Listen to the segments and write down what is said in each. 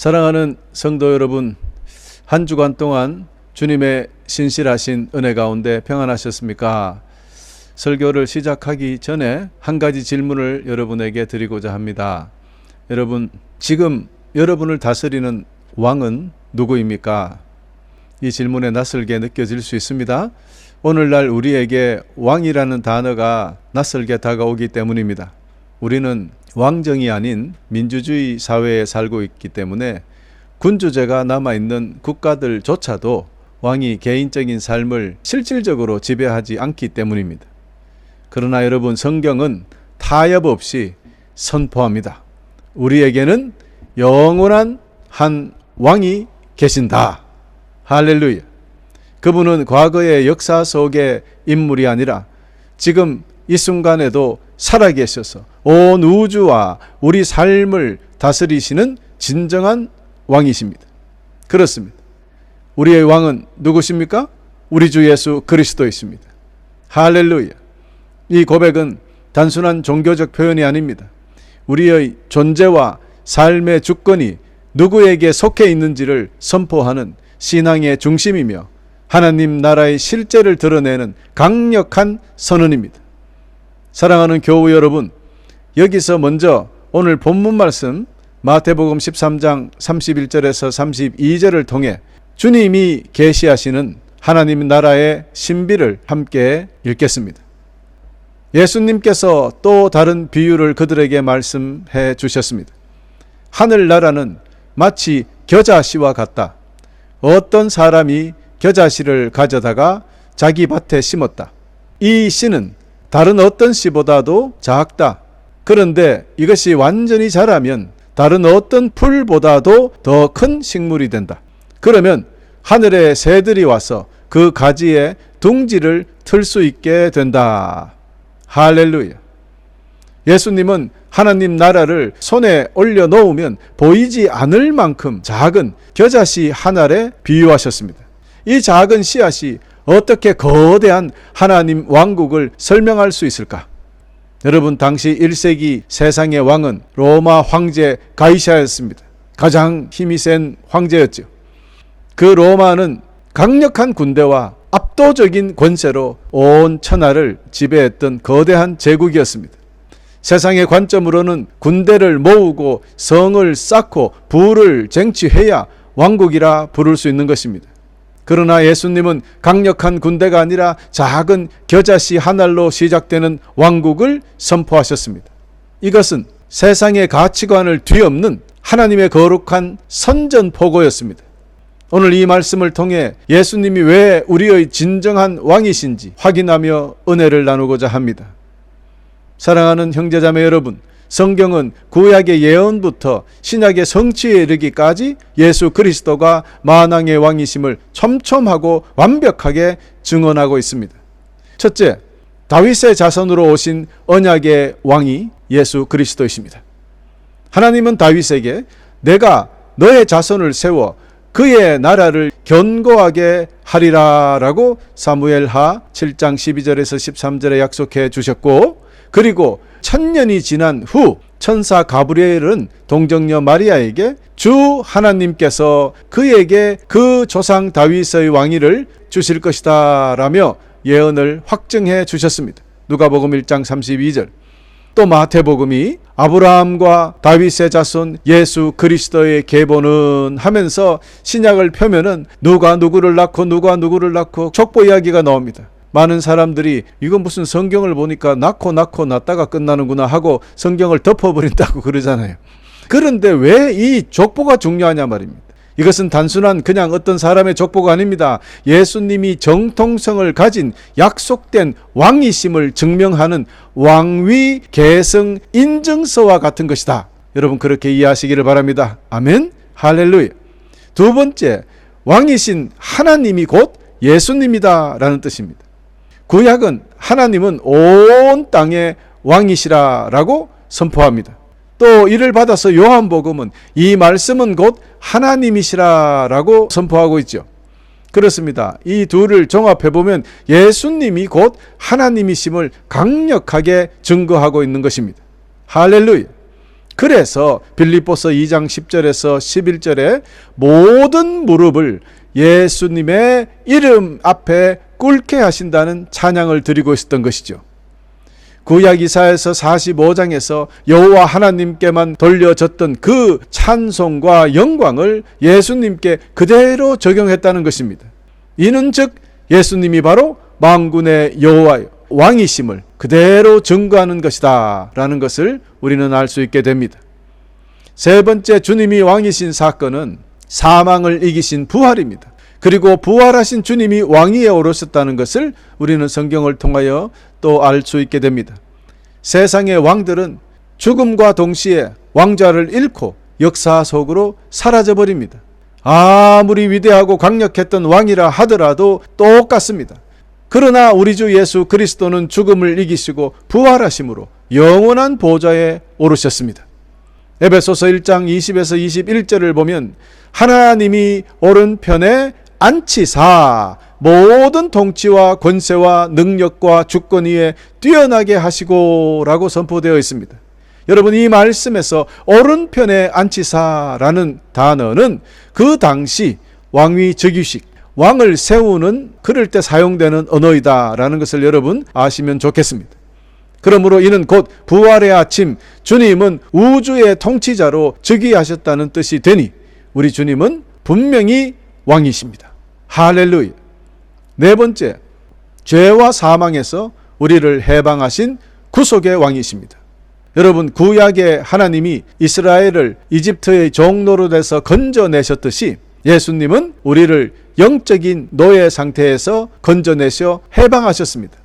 사랑하는 성도 여러분, 한 주간 동안 주님의 신실하신 은혜 가운데 평안하셨습니까? 설교를 시작하기 전에 한 가지 질문을 여러분에게 드리고자 합니다. 여러분, 지금 여러분을 다스리는 왕은 누구입니까? 이 질문에 낯설게 느껴질 수 있습니다. 오늘날 우리에게 왕이라는 단어가 낯설게 다가오기 때문입니다. 우리는 왕정이 아닌 민주주의 사회에 살고 있기 때문에 군주제가 남아있는 국가들조차도 왕이 개인적인 삶을 실질적으로 지배하지 않기 때문입니다. 그러나 여러분, 성경은 타협 없이 선포합니다. 우리에게는 영원한 한 왕이 계신다. 할렐루야. 그분은 과거의 역사 속의 인물이 아니라 지금 이 순간에도 살아계셔서 온 우주와 우리 삶을 다스리시는 진정한 왕이십니다. 그렇습니다. 우리의 왕은 누구십니까? 우리 주 예수 그리스도이십니다. 할렐루야. 이 고백은 단순한 종교적 표현이 아닙니다. 우리의 존재와 삶의 주권이 누구에게 속해 있는지를 선포하는 신앙의 중심이며 하나님 나라의 실제를 드러내는 강력한 선언입니다. 사랑하는 교우 여러분, 여기서 먼저 오늘 본문 말씀 마태복음 13장 31절에서 32절을 통해 주님이 계시하시는 하나님 나라의 신비를 함께 읽겠습니다. 예수님께서 또 다른 비유를 그들에게 말씀해 주셨습니다. 하늘나라는 마치 겨자씨와 같다. 어떤 사람이 겨자씨를 가져다가 자기 밭에 심었다. 이 씨는 다른 어떤 씨보다도 작다. 그런데 이것이 완전히 자라면 다른 어떤 풀보다도 더 큰 식물이 된다. 그러면 하늘의 새들이 와서 그 가지에 둥지를 틀 수 있게 된다. 할렐루야. 예수님은 하나님 나라를 손에 올려놓으면 보이지 않을 만큼 작은 겨자씨 하나에 비유하셨습니다. 이 작은 씨앗이 어떻게 거대한 하나님 왕국을 설명할 수 있을까? 여러분, 당시 1세기 세상의 왕은 로마 황제 가이사였습니다. 가장 힘이 센 황제였죠. 그 로마는 강력한 군대와 압도적인 권세로 온 천하를 지배했던 거대한 제국이었습니다. 세상의 관점으로는 군대를 모으고 성을 쌓고 부를 쟁취해야 왕국이라 부를 수 있는 것입니다. 그러나 예수님은 강력한 군대가 아니라 작은 겨자씨 한 알로 시작되는 왕국을 선포하셨습니다. 이것은 세상의 가치관을 뒤엎는 하나님의 거룩한 선전포고였습니다. 오늘 이 말씀을 통해 예수님이 왜 우리의 진정한 왕이신지 확인하며 은혜를 나누고자 합니다. 사랑하는 형제자매 여러분, 성경은 구약의 예언부터 신약의 성취에 이르기까지 예수 그리스도가 만왕의 왕이심을 촘촘하고 완벽하게 증언하고 있습니다. 첫째, 다윗의 자손으로 오신 언약의 왕이 예수 그리스도이십니다. 하나님은 다윗에게 내가 너의 자손을 세워 그의 나라를 견고하게 하리라 라고 사무엘하 7장 12절에서 13절에 약속해 주셨고, 그리고 1000년이 지난 후 천사 가브리엘은 동정녀 마리아에게 주 하나님께서 그에게 그 조상 다윗의 왕위를 주실 것이다 라며 예언을 확증해 주셨습니다. 누가복음 1장 32절. 또 마태복음이 아브라함과 다윗의 자손 예수 그리스도의 계보는 하면서 신약을 펴면은 누가 누구를 낳고 족보 이야기가 나옵니다. 많은 사람들이 이건 무슨 성경을 보니까 낳고 낳다가 끝나는구나 하고 성경을 덮어버린다고 그러잖아요. 그런데 왜 이 족보가 중요하냐 말입니다. 이것은 단순한 그냥 어떤 사람의 족보가 아닙니다. 예수님이 정통성을 가진 약속된 왕이심을 증명하는 왕위 계승 인증서와 같은 것이다. 여러분, 그렇게 이해하시기를 바랍니다. 아멘. 할렐루야. 두 번째, 왕이신 하나님이 곧 예수님이다 라는 뜻입니다. 구약은 하나님은 온 땅의 왕이시라라고 선포합니다. 또 이를 받아서 요한복음은 이 말씀은 곧 하나님이시라라고 선포하고 있죠. 그렇습니다. 이 둘을 종합해보면 예수님이 곧 하나님이심을 강력하게 증거하고 있는 것입니다. 할렐루야. 그래서 빌립보서 2장 10절에서 11절에 모든 무릎을 예수님의 이름 앞에 꿇게 하신다는 찬양을 드리고 있었던 것이죠. 구약 이사야서 45장에서 여호와 하나님께만 돌려졌던 그 찬송과 영광을 예수님께 그대로 적용했다는 것입니다. 이는 즉 예수님이 바로 만군의 여호와요 왕이심을 그대로 증거하는 것이다 라는 것을 우리는 알 수 있게 됩니다. 세 번째, 주님이 왕이신 사건은 사망을 이기신 부활입니다. 그리고 부활하신 주님이 왕위에 오르셨다는 것을 우리는 성경을 통하여 또 알 수 있게 됩니다. 세상의 왕들은 죽음과 동시에 왕좌를 잃고 역사 속으로 사라져버립니다. 아무리 위대하고 강력했던 왕이라 하더라도 똑같습니다. 그러나 우리 주 예수 그리스도는 죽음을 이기시고 부활하심으로 영원한 보좌에 오르셨습니다. 에베소서 1장 20에서 21절을 보면 하나님이 오른편에 앉히사 모든 통치와 권세와 능력과 주권 위에 뛰어나게 하시고 라고 선포되어 있습니다. 여러분, 이 말씀에서 오른편에 앉히사라는 단어는 그 당시 왕위 즉위식, 왕을 세우는 그럴 때 사용되는 언어이다 라는 것을 여러분 아시면 좋겠습니다. 그러므로 이는 곧 부활의 아침, 주님은 우주의 통치자로 즉위하셨다는 뜻이 되니 우리 주님은 분명히 왕이십니다. 할렐루야. 네 번째, 죄와 사망에서 우리를 해방하신 구속의 왕이십니다. 여러분, 구약의 하나님이 이스라엘을 이집트의 종노릇에서 건져내셨듯이 예수님은 우리를 영적인 노예 상태에서 건져내셔 해방하셨습니다.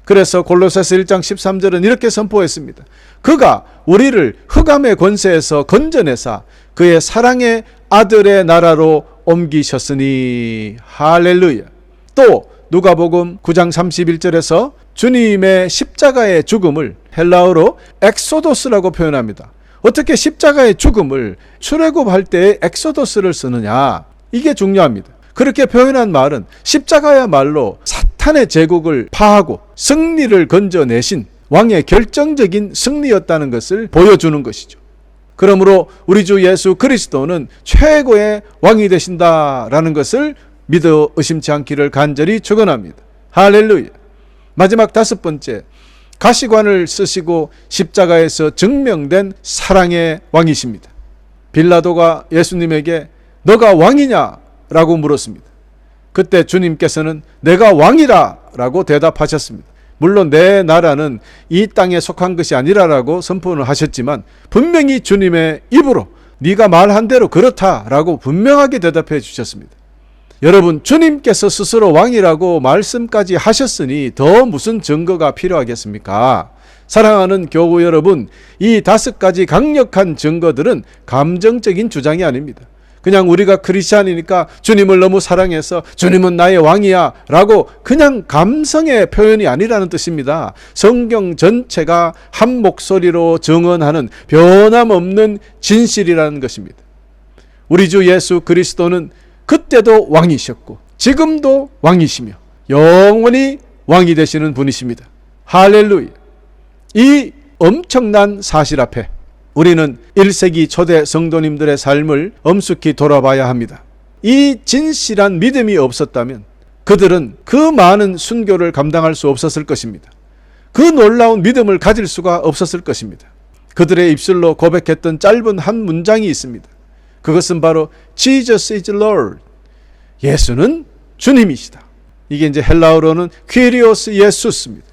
그래서 골로새서 1장 13절은 이렇게 선포했습니다. 그가 우리를 흑암의 권세에서 건져내사 그의 사랑의 아들의 나라로 옮기셨으니. 할렐루야. 또 누가복음 9장 31절에서 주님의 십자가의 죽음을 헬라어로 엑소도스라고 표현합니다. 어떻게 십자가의 죽음을 출애굽할 때에 엑소도스를 쓰느냐, 이게 중요합니다. 그렇게 표현한 말은 십자가야말로 사탄의 제국을 파하고 승리를 건져내신 왕의 결정적인 승리였다는 것을 보여주는 것이죠. 그러므로 우리 주 예수 그리스도는 최고의 왕이 되신다라는 것을 믿어 의심치 않기를 간절히 축원합니다. 할렐루야. 마지막 다섯 번째, 가시관을 쓰시고 십자가에서 증명된 사랑의 왕이십니다. 빌라도가 예수님에게 너가 왕이냐? 라고 물었습니다. 그때 주님께서는 내가 왕이라 라고 대답하셨습니다. 물론 내 나라는 이 땅에 속한 것이 아니라라고 선포를 하셨지만 분명히 주님의 입으로 네가 말한 대로 그렇다라고 분명하게 대답해 주셨습니다. 여러분, 주님께서 스스로 왕이라고 말씀까지 하셨으니 더 무슨 증거가 필요하겠습니까? 사랑하는 교우 여러분, 이 다섯 가지 강력한 증거들은 감정적인 주장이 아닙니다. 그냥 우리가 크리스찬이니까 주님을 너무 사랑해서 주님은 나의 왕이야 라고 그냥 감성의 표현이 아니라는 뜻입니다. 성경 전체가 한 목소리로 증언하는 변함없는 진실이라는 것입니다. 우리 주 예수 그리스도는 그때도 왕이셨고 지금도 왕이시며 영원히 왕이 되시는 분이십니다. 할렐루야. 이 엄청난 사실 앞에 우리는 1세기 초대 성도님들의 삶을 엄숙히 돌아봐야 합니다. 이 진실한 믿음이 없었다면 그들은 그 많은 순교를 감당할 수 없었을 것입니다. 그 놀라운 믿음을 가질 수가 없었을 것입니다. 그들의 입술로 고백했던 짧은 한 문장이 있습니다. 그것은 바로 Jesus is Lord. 예수는 주님이시다. 이게 이제 헬라어로는 퀴리오스 예수스입니다.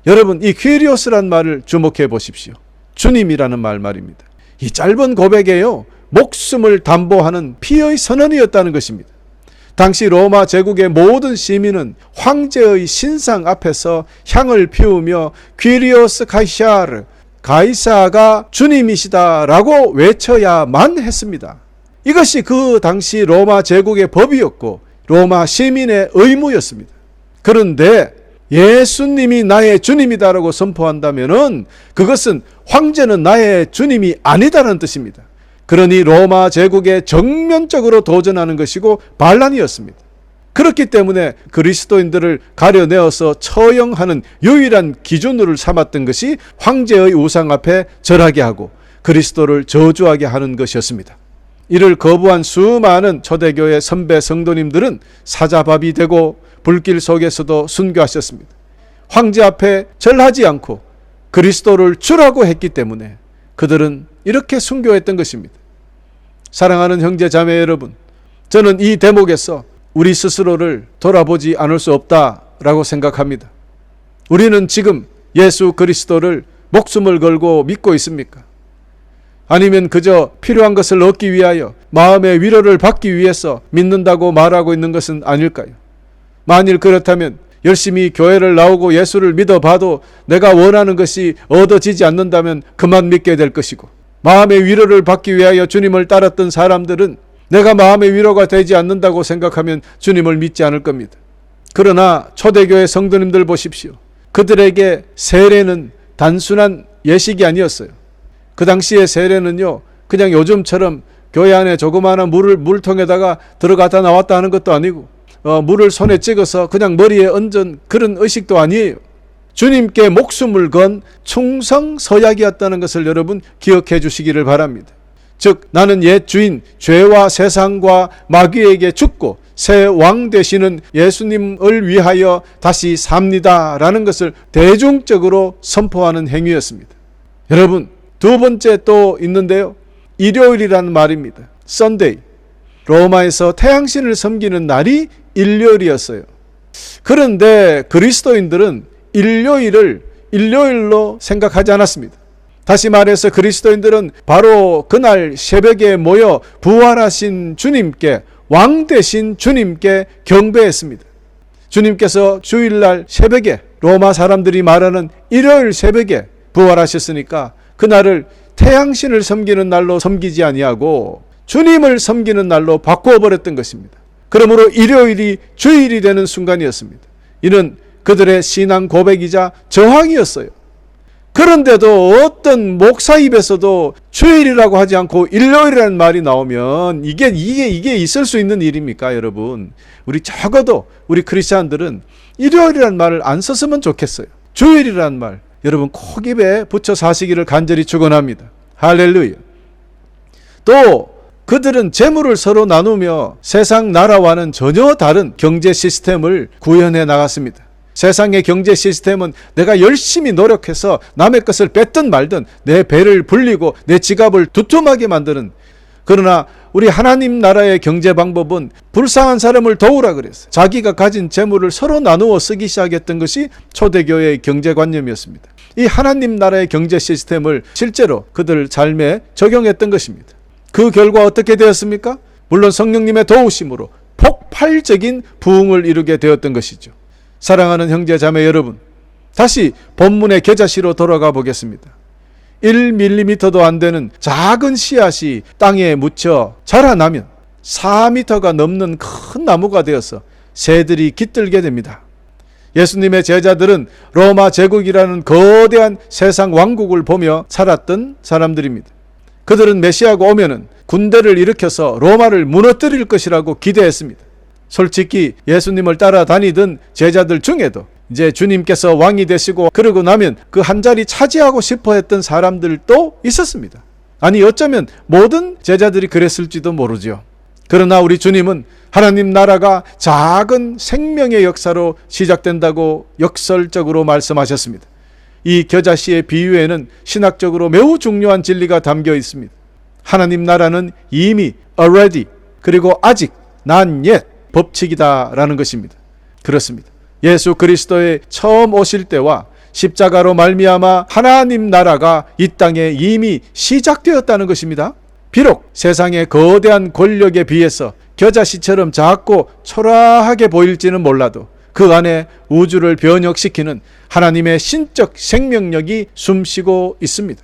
여러분, 이 퀴리오스란 말을 주목해 보십시오. 주님이라는 말입니다. 이 짧은 고백에요, 목숨을 담보하는 피의 선언이었다는 것입니다. 당시 로마 제국의 모든 시민은 황제의 신상 앞에서 향을 피우며 퀴리오스 카이사르, 가이사가 주님이시다라고 외쳐야만 했습니다. 이것이 그 당시 로마 제국의 법이었고 로마 시민의 의무였습니다. 그런데 예수님이 나의 주님이다라고 선포한다면은 그것은 황제는 나의 주님이 아니다라는 뜻입니다. 그러니 로마 제국에 정면적으로 도전하는 것이고 반란이었습니다. 그렇기 때문에 그리스도인들을 가려내어서 처형하는 유일한 기준으로 삼았던 것이 황제의 우상 앞에 절하게 하고 그리스도를 저주하게 하는 것이었습니다. 이를 거부한 수많은 초대교회 선배 성도님들은 사자밥이 되고 불길 속에서도 순교하셨습니다. 황제 앞에 절하지 않고 그리스도를 주라고 했기 때문에 그들은 이렇게 순교했던 것입니다. 사랑하는 형제 자매 여러분, 저는 이 대목에서 우리 스스로를 돌아보지 않을 수 없다라고 생각합니다. 우리는 지금 예수 그리스도를 목숨을 걸고 믿고 있습니까? 아니면 그저 필요한 것을 얻기 위하여 마음의 위로를 받기 위해서 믿는다고 말하고 있는 것은 아닐까요? 만일 그렇다면 열심히 교회를 나오고 예수를 믿어봐도 내가 원하는 것이 얻어지지 않는다면 그만 믿게 될 것이고, 마음의 위로를 받기 위하여 주님을 따랐던 사람들은 내가 마음의 위로가 되지 않는다고 생각하면 주님을 믿지 않을 겁니다. 그러나 초대교회 성도님들 보십시오. 그들에게 세례는 단순한 예식이 아니었어요. 그 당시의 세례는요, 그냥 요즘처럼 교회 안에 조그마한 물통에다가 들어갔다 나왔다 하는 것도 아니고, 물을 손에 찍어서 그냥 머리에 얹은 그런 의식도 아니에요. 주님께 목숨을 건 충성 서약이었다는 것을 여러분 기억해 주시기를 바랍니다. 즉, 나는 옛 주인 죄와 세상과 마귀에게 죽고 새 왕 되시는 예수님을 위하여 다시 삽니다 라는 것을 대중적으로 선포하는 행위였습니다. 여러분, 두 번째 또 있는데요, 일요일이라는 말입니다. Sunday. 로마에서 태양신을 섬기는 날이 일요일이었어요. 그런데 그리스도인들은 일요일을 일요일로 생각하지 않았습니다. 다시 말해서 그리스도인들은 바로 그날 새벽에 모여 부활하신 주님께, 왕 되신 주님께 경배했습니다. 주님께서 주일날 새벽에, 로마 사람들이 말하는 일요일 새벽에 부활하셨으니까 그날을 태양신을 섬기는 날로 섬기지 아니하고 주님을 섬기는 날로 바꾸어 버렸던 것입니다. 그러므로 일요일이 주일이 되는 순간이었습니다. 이는 그들의 신앙 고백이자 저항이었어요. 그런데도 어떤 목사 입에서도 주일이라고 하지 않고 일요일이라는 말이 나오면 이게 있을 수 있는 일입니까, 여러분? 적어도 우리 크리스찬들은 일요일이라는 말을 안 썼으면 좋겠어요. 주일이라는 말, 여러분 콕 입에 붙여 사시기를 간절히 축원합니다. 할렐루야. 또 그들은 재물을 서로 나누며 세상 나라와는 전혀 다른 경제 시스템을 구현해 나갔습니다. 세상의 경제 시스템은 내가 열심히 노력해서 남의 것을 뺏든 말든 내 배를 불리고 내 지갑을 두툼하게 만드는, 그러나 우리 하나님 나라의 경제 방법은 불쌍한 사람을 도우라 그랬어요. 자기가 가진 재물을 서로 나누어 쓰기 시작했던 것이 초대교회의 경제관념이었습니다. 이 하나님 나라의 경제 시스템을 실제로 그들 삶에 적용했던 것입니다. 그 결과 어떻게 되었습니까? 물론 성령님의 도우심으로 폭발적인 부흥을 이루게 되었던 것이죠. 사랑하는 형제 자매 여러분, 다시 본문의 겨자씨로 돌아가 보겠습니다. 1mm도 안 되는 작은 씨앗이 땅에 묻혀 자라나면 4m가 넘는 큰 나무가 되어서 새들이 깃들게 됩니다. 예수님의 제자들은 로마 제국이라는 거대한 세상 왕국을 보며 살았던 사람들입니다. 그들은 메시아가 오면은 군대를 일으켜서 로마를 무너뜨릴 것이라고 기대했습니다. 솔직히 예수님을 따라다니던 제자들 중에도 이제 주님께서 왕이 되시고 그러고 나면 그 한 자리 차지하고 싶어 했던 사람들도 있었습니다. 아니, 어쩌면 모든 제자들이 그랬을지도 모르죠. 그러나 우리 주님은 하나님 나라가 작은 생명의 역사로 시작된다고 역설적으로 말씀하셨습니다. 이 겨자씨의 비유에는 신학적으로 매우 중요한 진리가 담겨 있습니다. 하나님 나라는 이미 already, 그리고 아직 not yet 법칙이다라는 것입니다. 그렇습니다. 예수 그리스도의 처음 오실 때와 십자가로 말미암아 하나님 나라가 이 땅에 이미 시작되었다는 것입니다. 비록 세상의 거대한 권력에 비해서 겨자씨처럼 작고 초라하게 보일지는 몰라도 그 안에 우주를 변혁시키는 하나님의 신적 생명력이 숨쉬고 있습니다.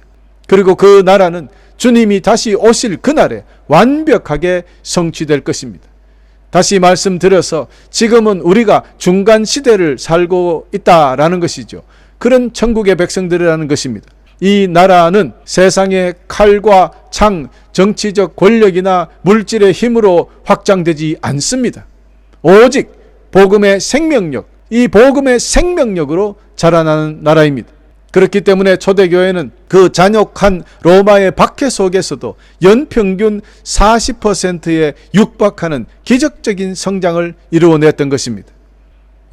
그리고 그 나라는 주님이 다시 오실 그날에 완벽하게 성취될 것입니다. 다시 말씀드려서 지금은 우리가 중간 시대를 살고 있다라는 것이죠. 그런 천국의 백성들이라는 것입니다. 이 나라는 세상의 칼과 창, 정치적 권력이나 물질의 힘으로 확장되지 않습니다. 오직 복음의 생명력, 이 복음의 생명력으로 자라나는 나라입니다. 그렇기 때문에 초대교회는 그 잔혹한 로마의 박해 속에서도 연평균 40%에 육박하는 기적적인 성장을 이루어냈던 것입니다.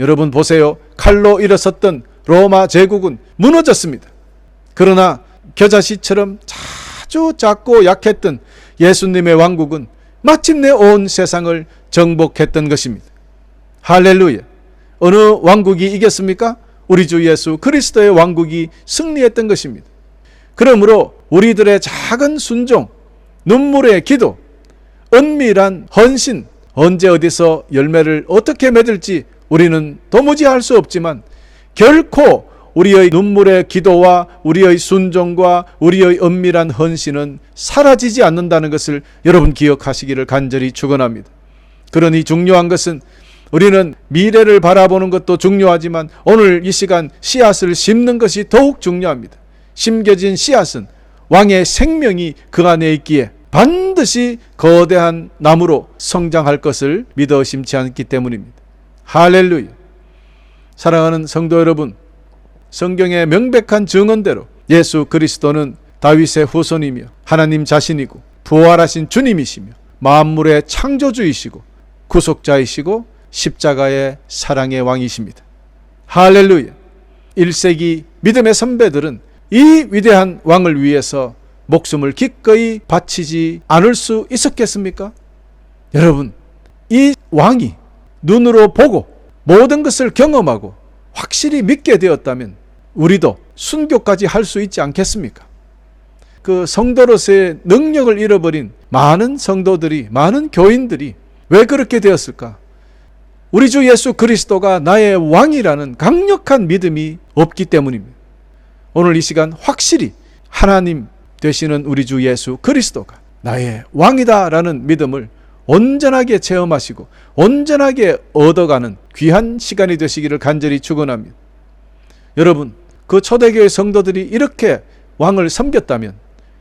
여러분 보세요. 칼로 일어섰던 로마 제국은 무너졌습니다. 그러나 겨자씨처럼 아주 작고 약했던 예수님의 왕국은 마침내 온 세상을 정복했던 것입니다. 할렐루야. 어느 왕국이 이겼습니까? 우리 주 예수 그리스도의 왕국이 승리했던 것입니다. 그러므로 우리들의 작은 순종, 눈물의 기도, 은밀한 헌신, 언제 어디서 열매를 어떻게 맺을지 우리는 도무지 알 수 없지만 결코 우리의 눈물의 기도와 우리의 순종과 우리의 은밀한 헌신은 사라지지 않는다는 것을 여러분 기억하시기를 간절히 축원합니다. 그러니 중요한 것은 우리는 미래를 바라보는 것도 중요하지만 오늘 이 시간 씨앗을 심는 것이 더욱 중요합니다. 심겨진 씨앗은 왕의 생명이 그 안에 있기에 반드시 거대한 나무로 성장할 것을 믿어 심지 않기 때문입니다. 할렐루야. 사랑하는 성도 여러분, 성경의 명백한 증언대로 예수 그리스도는 다윗의 후손이며 하나님 자신이고 부활하신 주님이시며 만물의 창조주이시고 구속자이시고 십자가의 사랑의 왕이십니다. 할렐루야. 1세기 믿음의 선배들은 이 위대한 왕을 위해서 목숨을 기꺼이 바치지 않을 수 있었겠습니까? 여러분, 이 왕이 눈으로 보고 모든 것을 경험하고 확실히 믿게 되었다면 우리도 순교까지 할 수 있지 않겠습니까? 그 성도로서의 능력을 잃어버린 많은 성도들이, 많은 교인들이 왜 그렇게 되었을까? 우리 주 예수 그리스도가 나의 왕이라는 강력한 믿음이 없기 때문입니다. 오늘 이 시간 확실히 하나님 되시는 우리 주 예수 그리스도가 나의 왕이다라는 믿음을 온전하게 체험하시고 온전하게 얻어가는 귀한 시간이 되시기를 간절히 축원합니다. 여러분, 그 초대교회 성도들이 이렇게 왕을 섬겼다면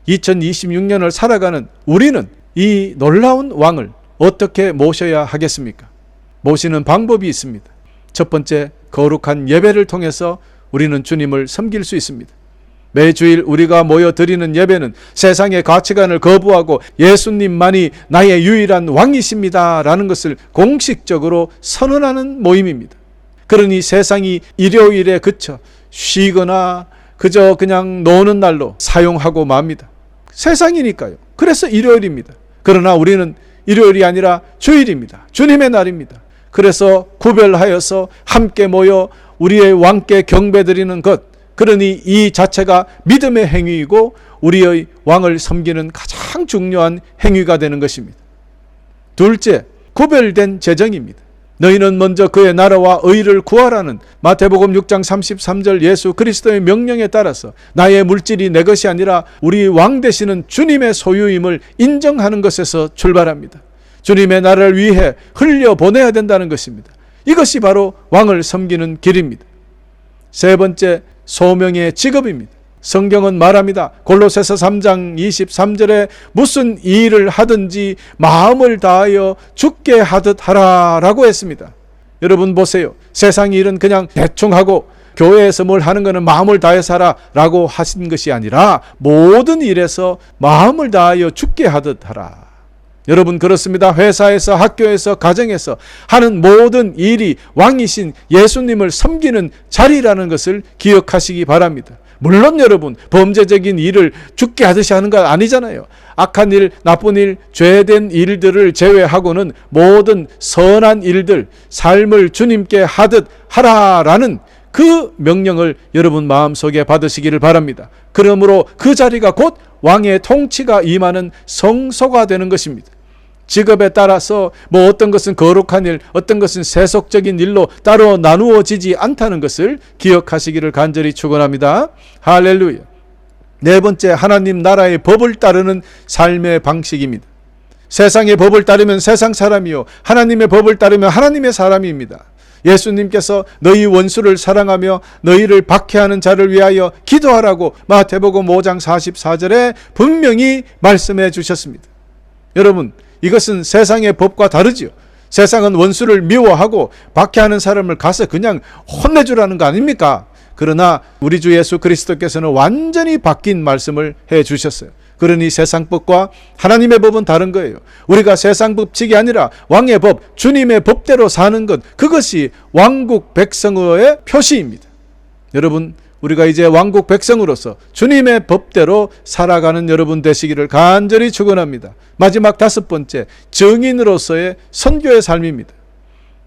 2026년을 살아가는 우리는 이 놀라운 왕을 어떻게 모셔야 하겠습니까? 모시는 방법이 있습니다. 첫 번째, 거룩한 예배를 통해서 우리는 주님을 섬길 수 있습니다. 매주일 우리가 모여 드리는 예배는 세상의 가치관을 거부하고 예수님만이 나의 유일한 왕이십니다 라는 것을 공식적으로 선언하는 모임입니다. 그러니 세상이 일요일에 그쳐 쉬거나 그저 그냥 노는 날로 사용하고 맙니다. 세상이니까요. 그래서 일요일입니다. 그러나 우리는 일요일이 아니라 주일입니다. 주님의 날입니다. 그래서 구별하여서 함께 모여 우리의 왕께 경배드리는 것, 그러니 이 자체가 믿음의 행위이고 우리의 왕을 섬기는 가장 중요한 행위가 되는 것입니다. 둘째, 구별된 재정입니다. 너희는 먼저 그의 나라와 의를 구하라는 마태복음 6장 33절 예수 그리스도의 명령에 따라서 나의 물질이 내 것이 아니라 우리 왕 되시는 주님의 소유임을 인정하는 것에서 출발합니다. 주님의 나라를 위해 흘려보내야 된다는 것입니다. 이것이 바로 왕을 섬기는 길입니다. 세 번째, 소명의 직업입니다. 성경은 말합니다. 골로새서 3장 23절에 무슨 일을 하든지 마음을 다하여 주께 하듯 하라 라고 했습니다. 여러분 보세요. 세상 일은 그냥 대충 하고 교회에서 뭘 하는 것은 마음을 다해서 하라 라고 하신 것이 아니라 모든 일에서 마음을 다하여 주께 하듯 하라. 여러분 그렇습니다. 회사에서, 학교에서, 가정에서 하는 모든 일이 왕이신 예수님을 섬기는 자리라는 것을 기억하시기 바랍니다. 물론 여러분 범죄적인 일을 주께 하듯이 하는 건 아니잖아요. 악한 일, 나쁜 일, 죄된 일들을 제외하고는 모든 선한 일들, 삶을 주님께 하듯 하라라는 그 명령을 여러분 마음속에 받으시기를 바랍니다. 그러므로 그 자리가 곧 왕의 통치가 임하는 성소가 되는 것입니다. 직업에 따라서 뭐 어떤 것은 거룩한 일, 어떤 것은 세속적인 일로 따로 나누어지지 않다는 것을 기억하시기를 간절히 축원합니다. 할렐루야. 네 번째, 하나님 나라의 법을 따르는 삶의 방식입니다. 세상의 법을 따르면 세상 사람이요, 하나님의 법을 따르면 하나님의 사람입니다. 예수님께서 너희 원수를 사랑하며 너희를 박해하는 자를 위하여 기도하라고 마태복음 5장 44절에 분명히 말씀해 주셨습니다. 여러분, 이것은 세상의 법과 다르지요. 세상은 원수를 미워하고 박해하는 사람을 가서 그냥 혼내주라는 거 아닙니까? 그러나 우리 주 예수 그리스도께서는 완전히 바뀐 말씀을 해 주셨어요. 그러니 세상 법과 하나님의 법은 다른 거예요. 우리가 세상 법칙이 아니라 왕의 법, 주님의 법대로 사는 것, 그것이 왕국 백성의 표시입니다. 여러분, 우리가 이제 왕국 백성으로서 주님의 법대로 살아가는 여러분 되시기를 간절히 축원합니다. 마지막 5번째, 증인으로서의 선교의 삶입니다.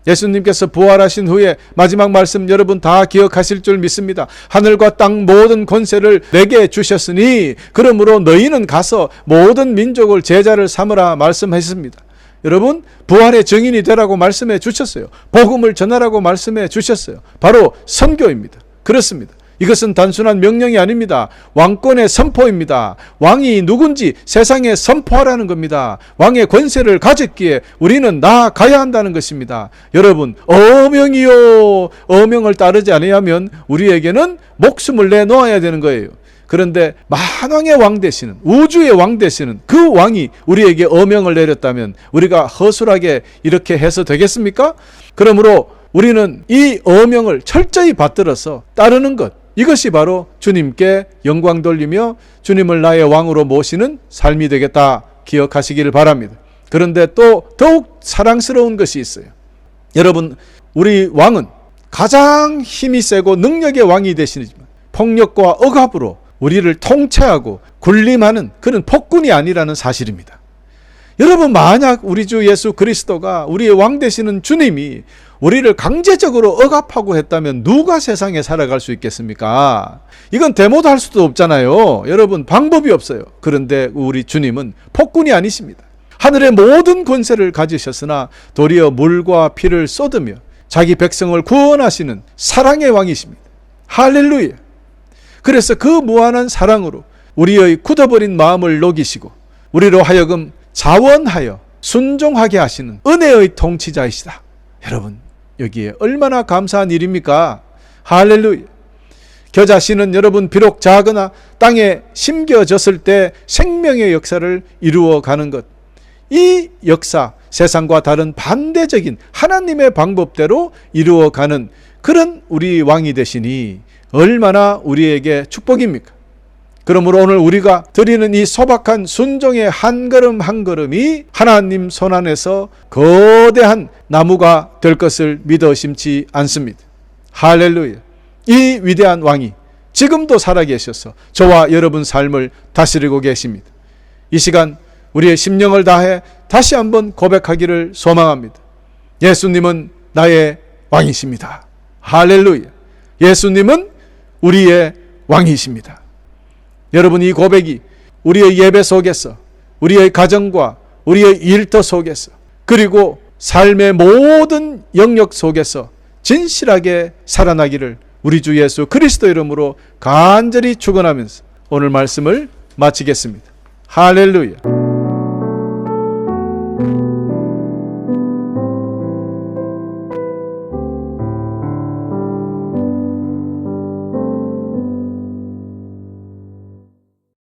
예수님께서 부활하신 후에 마지막 말씀 여러분 다 기억하실 줄 믿습니다. 하늘과 땅 모든 권세를 내게 주셨으니 그러므로 너희는 가서 모든 민족을 제자를 삼으라 말씀하셨습니다. 여러분, 부활의 증인이 되라고 말씀해 주셨어요. 복음을 전하라고 말씀해 주셨어요. 바로 선교입니다. 그렇습니다. 이것은 단순한 명령이 아닙니다. 왕권의 선포입니다. 왕이 누군지 세상에 선포하라는 겁니다. 왕의 권세를 가졌기에 우리는 나아가야 한다는 것입니다. 여러분, 어명이요, 어명을 따르지 아니하면 우리에게는 목숨을 내놓아야 되는 거예요. 그런데 만왕의 왕 되시는, 우주의 왕 되시는 그 왕이 우리에게 어명을 내렸다면 우리가 허술하게 이렇게 해서 되겠습니까? 그러므로 우리는 이 어명을 철저히 받들어서 따르는 것, 이것이 바로 주님께 영광 돌리며 주님을 나의 왕으로 모시는 삶이 되겠다 기억하시기를 바랍니다. 그런데 또 더욱 사랑스러운 것이 있어요. 여러분, 우리 왕은 가장 힘이 세고 능력의 왕이 되시지만 폭력과 억압으로 우리를 통치하고 군림하는 그런 폭군이 아니라는 사실입니다. 여러분, 만약 우리 주 예수 그리스도가 우리의 왕 되시는 주님이 우리를 강제적으로 억압하고 했다면 누가 세상에 살아갈 수 있겠습니까? 이건 데모도 할 수도 없잖아요. 여러분, 방법이 없어요. 그런데 우리 주님은 폭군이 아니십니다. 하늘의 모든 권세를 가지셨으나 도리어 물과 피를 쏟으며 자기 백성을 구원하시는 사랑의 왕이십니다. 할렐루야. 그래서 그 무한한 사랑으로 우리의 굳어버린 마음을 녹이시고 우리로 하여금 자원하여 순종하게 하시는 은혜의 통치자이시다. 여러분, 여기에 얼마나 감사한 일입니까? 할렐루야. 겨자씨는 여러분 비록 작으나 땅에 심겨졌을 때 생명의 역사를 이루어가는 것, 이 역사, 세상과 다른 반대적인 하나님의 방법대로 이루어가는 그런 우리 왕이 되시니 얼마나 우리에게 축복입니까? 그러므로 오늘 우리가 드리는 이 소박한 순종의 한 걸음 한 걸음이 하나님 손안에서 거대한 나무가 될 것을 믿어 심지 않습니다. 할렐루야. 이 위대한 왕이 지금도 살아계셔서 저와 여러분 삶을 다스리고 계십니다. 이 시간 우리의 심령을 다해 다시 한번 고백하기를 소망합니다. 예수님은 나의 왕이십니다. 할렐루야. 예수님은 우리의 왕이십니다. 여러분, 이 고백이 우리의 예배 속에서, 우리의 가정과 우리의 일터 속에서, 그리고 삶의 모든 영역 속에서 진실하게 살아나기를 우리 주 예수 그리스도 이름으로 간절히 축원하면서 오늘 말씀을 마치겠습니다. 할렐루야.